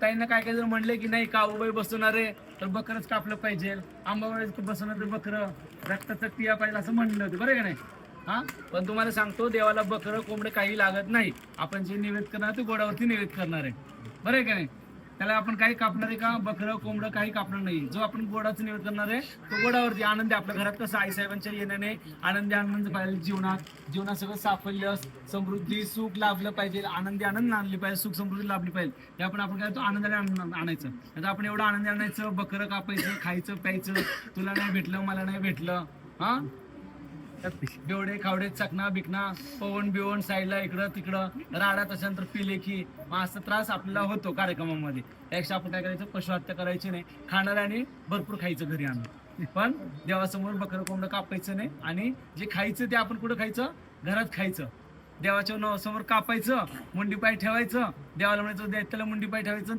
ताईंना काय काय जर म्हणले की नाही काऊबाई बसवणार आहे तर बकरच कापलं पाहिजे, आंबाबाई बसवणार तर बकरं रक्ताचं पिया पाहिजे असं म्हणलं होतं, बरं का नाही? हा, पण तुम्हाला सांगतो देवाला बकरं कोंबडे काही लागत नाही. आपण जे निवेद करणार ते गोडावरती निवेद करणार आहे, बरं आहे का नाही? त्याला आपण काही कापणार आहे का? बकरं कोंबडं काही कापणार नाही. जो आपण गोडाचं निवेद करणार आहे तो गोडावरती. आनंदी आपल्या घरात कसं आईसाहेबांच्या येण्याने आनंद पाहिजे, जीवनात सगळं साफल्य समृद्धी सुख लाभलं पाहिजे, आनंदी आनंद आणली पाहिजे, सुख समृद्धी लाभली पाहिजे. हे आपण काय तो आनंदाने आणायचं. आता आपण एवढं आनंदी आणायचं, बकरं कापायचं, खायचं प्यायचं, तुला नाही भेटलं मला नाही भेटलं, हा बेवडे खावडे चकना बिकना पवन बिवण साईडला इकडं तिकडं राडा त्याच्यानंतर पिले की मग असा त्रास आपल्याला होतो कार्यक्रमामध्ये. त्यापेक्षा आपण काय करायचं, पशुहत्या करायची नाही, खाणाऱ्याने भरपूर खायचं घरी आणून, पण देवासमोर बकरं कोंबडं कापायचं नाही. आणि जे खायचं ते आपण कुठं खायचं? घरात खायचं. देवाच्या समोर कापायचं, मुंडी पाय ठेवायचं, देवाला म्हणायचं त्याला मुंडी पाय ठेवायचं.